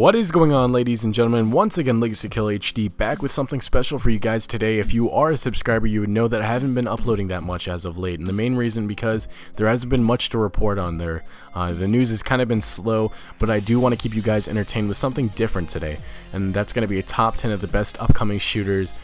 What is going on, ladies and gentlemen? Once again, Legacy Kill HD back with something special for you guys today. If you are a subscriber, you would know that I haven't been uploading that much as of late, and the main reason because there hasn't been much to report on there. The news has kind of been slow, but I do want to keep you guys entertained with something different today, and that's going to be a top 10 of the best upcoming shooters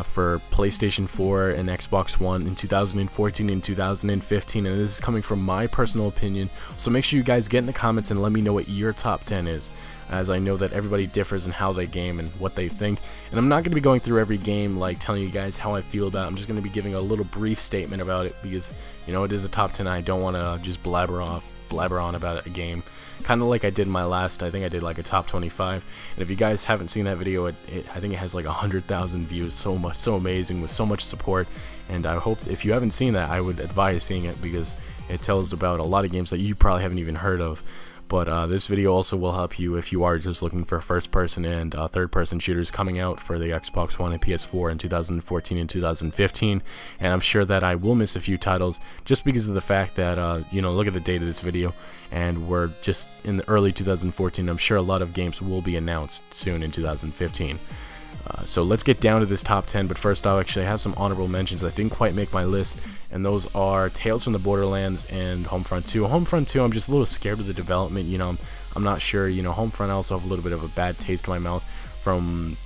for PlayStation 4 and Xbox One in 2014 and 2015, and this is coming from my personal opinion. So make sure you guys get in the comments and let me know what your top 10 is, as I know that everybody differs in how they game and what they think. And I'm not going to be going through every game like telling you guys how I feel about it. I'm just going to be giving a little brief statement about it because, you know, it is a top 10. I don't want to just blabber on about a game, kind of like I did in my last. I think I did like a top 25, and if you guys haven't seen that video, I think it has like 100,000 views. So amazing, with so much support, and I hope if you haven't seen that, I would advise seeing it because it tells about a lot of games that you probably haven't even heard of. But this video also will help you if you are just looking for first-person and third-person shooters coming out for the Xbox One and PS4 in 2014 and 2015. And I'm sure that I will miss a few titles just because of the fact that, you know, look at the date of this video, and we're just in the early 2014. I'm sure a lot of games will be announced soon in 2015. So let's get down to this top 10, but first I'll actually have some honorable mentions that didn't quite make my list, and those are Tales from the Borderlands and Homefront 2. Homefront 2, I'm just a little scared of the development. You know, I'm not sure. You know, Homefront, I also have a little bit of a bad taste in my mouth from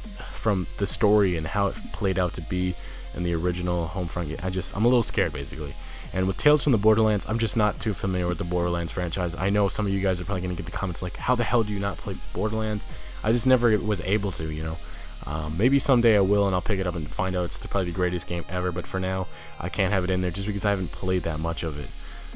the story and how it played out to be in the original Homefront. I'm a little scared, basically. And with Tales from the Borderlands, I'm just not too familiar with the Borderlands franchise. I know some of you guys are probably going to get the comments like, how the hell do you not play Borderlands? I just never was able to, you know. Maybe someday I will, and I'll pick it up and find out it's probably the greatest game ever, but for now I can't have it in there just because I haven't played that much of it.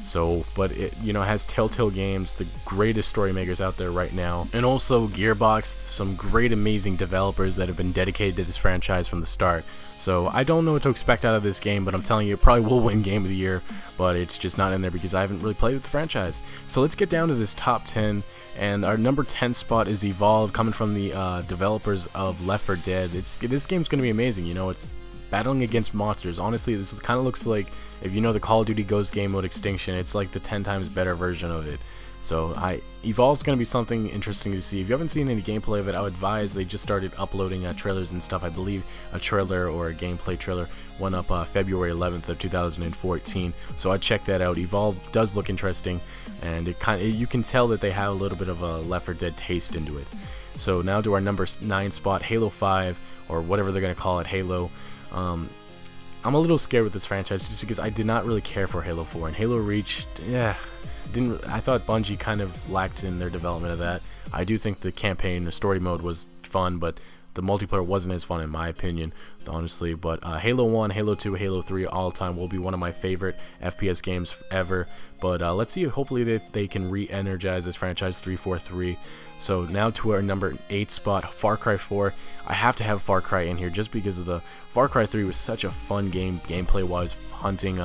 So, but it, you know, has Telltale Games, the greatest story makers out there right now, and also Gearbox, some great amazing developers that have been dedicated to this franchise from the start. So I don't know what to expect out of this game, but I'm telling you, it probably will win Game of the Year, but it's just not in there because I haven't really played with the franchise. So let's get down to this top 10. And our number 10 spot is Evolve, coming from the developers of Left 4 Dead. This game's going to be amazing. You know, it's battling against monsters. Honestly, this kind of looks like, if you know the Call of Duty Ghost game mode Extinction, it's like the 10 times better version of it. So Evolve's going to be something interesting to see. If you haven't seen any gameplay of it, I would advise. They just started uploading trailers and stuff. I believe a trailer or a gameplay trailer went up February 11th of 2014. So I'd check that out. Evolve does look interesting, and you can tell that they have a little bit of a Left 4 Dead taste into it. So now to our number 9 spot, Halo 5, or whatever they're going to call it, Halo. I'm a little scared with this franchise just because I did not really care for Halo 4, and Halo Reach, I thought Bungie kind of lacked in their development of that. I do think the campaign, the story mode was fun, but the multiplayer wasn't as fun in my opinion, honestly. But Halo 1, Halo 2, Halo 3 all time will be one of my favorite FPS games ever. But let's see, hopefully they can re-energize this franchise, 343. So now to our number 8 spot, Far Cry 4. I have to have Far Cry in here just because of the Far Cry 3 was such a fun game, gameplay-wise, hunting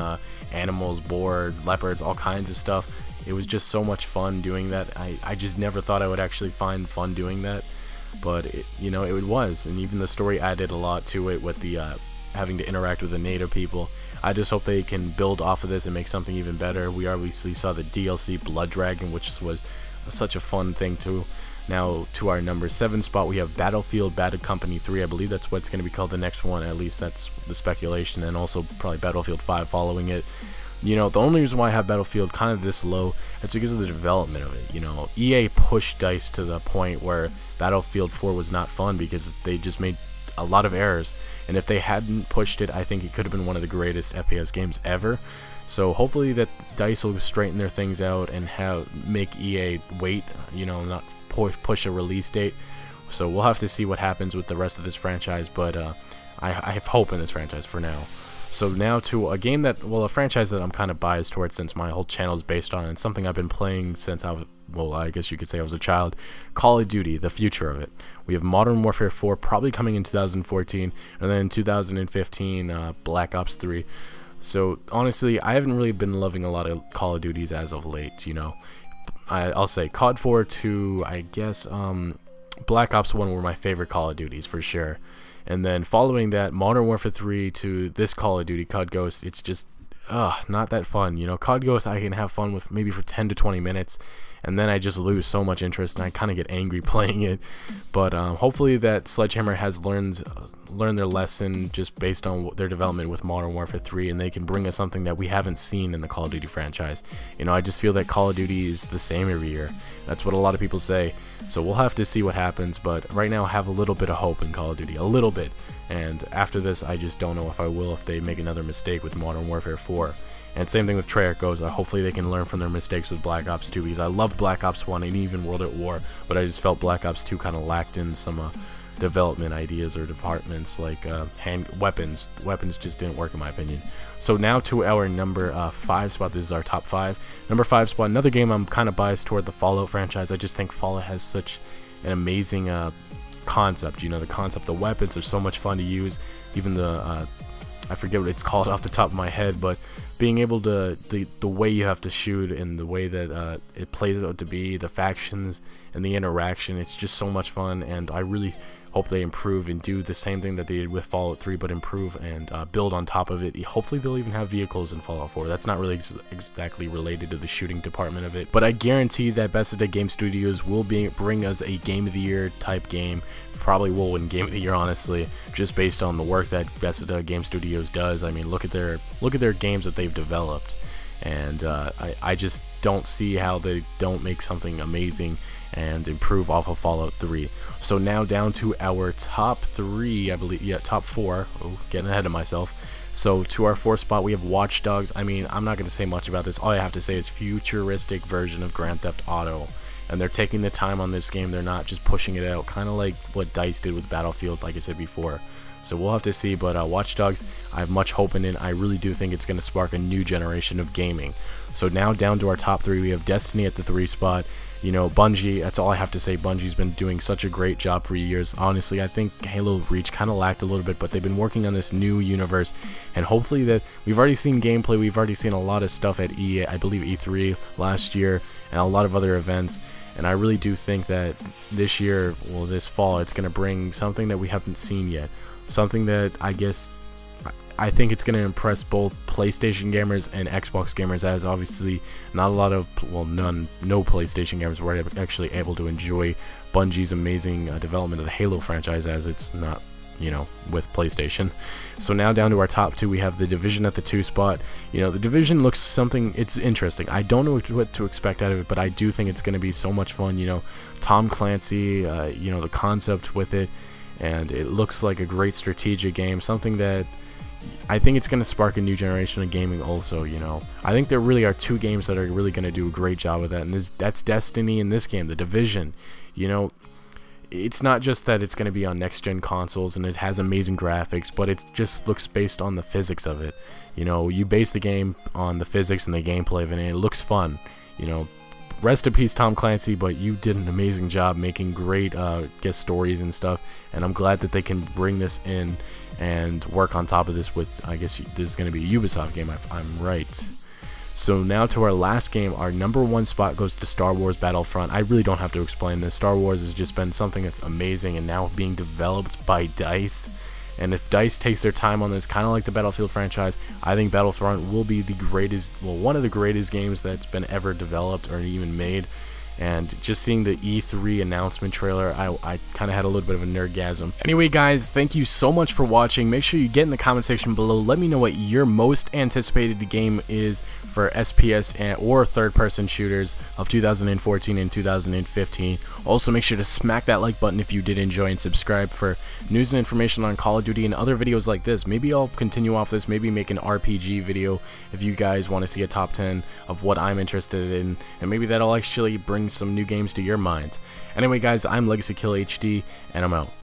animals, boar, leopards, all kinds of stuff. It was just so much fun doing that. I just never thought I would actually find fun doing that, but you know, it was, and even the story added a lot to it with the having to interact with the native people. I just hope they can build off of this and make something even better. We obviously saw the DLC Blood Dragon, which was such a fun thing too. Now to our number 7 spot, we have Battlefield Bad Company 3. I believe that's what's going to be called the next one, at least that's the speculation, and also probably Battlefield 5 following it. You know, the only reason why I have Battlefield kind of this low, it's because of the development of it. You know, EA pushed DICE to the point where Battlefield 4 was not fun because they just made a lot of errors, and if they hadn't pushed it, I think it could have been one of the greatest FPS games ever. So hopefully that DICE will straighten their things out and make EA wait, you know, not push a release date. So we'll have to see what happens with the rest of this franchise, but I have hope in this franchise for now. So now to a game that, well, a franchise that I'm kind of biased towards since my whole channel is based on it, and something I've been playing since I guess you could say I was a child, Call of Duty, the future of it. We have Modern Warfare 4 probably coming in 2014, and then in 2015, Black Ops 3. So honestly, I haven't really been loving a lot of Call of Duties as of late, you know. I'll say COD 4 to, I guess, Black Ops 1 were my favorite Call of Duties for sure. And then following that, Modern Warfare 3 to this Call of Duty, COD Ghost, it's just not that fun. You know, COD Ghost I can have fun with maybe for 10 to 20 minutes, and then I just lose so much interest and I kind of get angry playing it. But hopefully that Sledgehammer has learned their lesson just based on their development with Modern Warfare 3, and they can bring us something that we haven't seen in the Call of Duty franchise. You know, I just feel that Call of Duty is the same every year. That's what a lot of people say. So we'll have to see what happens, but right now I have a little bit of hope in Call of Duty, a little bit. And after this, I just don't know if I will, if they make another mistake with Modern Warfare 4. And same thing with Treyarch goes. Hopefully they can learn from their mistakes with Black Ops 2, because I loved Black Ops 1 and even World at War, but I just felt Black Ops 2 kind of lacked in some development ideas or departments, like hand weapons. Weapons just didn't work in my opinion. So now to our number 5 spot. This is our top 5. Number 5 spot, another game I'm kind of biased toward, the Fallout franchise. I just think Fallout has such an amazing concept. You know, the concept, the weapons are so much fun to use. Even the I forget what it's called off the top of my head, but being able to the way you have to shoot and the way that it plays out to be, the factions and the interaction, it's just so much fun. And I really hope they improve and do the same thing that they did with Fallout 3, but improve and build on top of it. Hopefully they'll even have vehicles in Fallout 4. That's not really exactly related to the shooting department of it, but I guarantee that Bethesda Game Studios will bring us a Game of the Year type game. Probably will win Game of the Year, honestly, just based on the work that Bethesda Game Studios does. I mean, look at their games that they've developed, and I just don't see how they don't make something amazing and improve off of Fallout 3. So now down to our top 3, I believe, yeah, top 4. Oh, getting ahead of myself. So to our 4th spot, we have Watch Dogs. I mean, I'm not going to say much about this. All I have to say is futuristic version of Grand Theft Auto. And they're taking the time on this game. They're not just pushing it out, kind of like what DICE did with Battlefield, like I said before. So we'll have to see, but Watch Dogs, I have much hope in it. I really do think it's going to spark a new generation of gaming. So now down to our top 3, we have Destiny at the 3 spot. You know, Bungie, that's all I have to say. Bungie's been doing such a great job for years. Honestly, I think Halo Reach kind of lacked a little bit, but they've been working on this new universe, and hopefully that we've already seen gameplay. We've already seen a lot of stuff at I believe E3 last year, and a lot of other events. And I really do think that this year, well, this fall, it's going to bring something that we haven't seen yet. Something that I think it's going to impress both PlayStation gamers and Xbox gamers, as obviously not a lot of, well, no PlayStation gamers were actually able to enjoy Bungie's amazing development of the Halo franchise, as it's not, you know, with PlayStation. So now down to our top 2, we have The Division at the 2 spot. You know, The Division looks something, it's interesting. I don't know what to expect out of it, but I do think it's going to be so much fun. You know, Tom Clancy, you know, the concept with it, and it looks like a great strategic game, something that I think it's going to spark a new generation of gaming also. You know, I think there really are 2 games that are really going to do a great job with that, and that's Destiny and this game, The Division. You know, it's not just that it's going to be on next-gen consoles and it has amazing graphics, but it just looks based on the physics of it. You know, you base the game on the physics and the gameplay of it, and it looks fun. You know, rest in peace Tom Clancy, but you did an amazing job making great guest stories and stuff, and I'm glad that they can bring this in and work on top of this with, I guess this is going to be a Ubisoft game, I'm right. So now to our last game. Our number 1 spot goes to Star Wars Battlefront. I really don't have to explain this. Star Wars has just been something that's amazing, and now being developed by DICE. And if DICE takes their time on this, kind of like the Battlefield franchise, I think Battlefront will be the greatest, well, one of the greatest games that's been ever developed or even made. And just seeing the E3 announcement trailer, I kind of had a little bit of a nerdgasm. Anyway, guys, thank you so much for watching. Make sure you get in the comment section below. Let me know what your most anticipated game is for SPS or third-person shooters of 2014 and 2015. Also, make sure to smack that like button if you did enjoy, and subscribe for news and information on Call of Duty and other videos like this. Maybe I'll continue off this, maybe make an RPG video if you guys want to see a top 10 of what I'm interested in, and maybe that'll actually bring some new games to your mind. Anyway, guys, I'm Legacy Kill HD, and I'm out.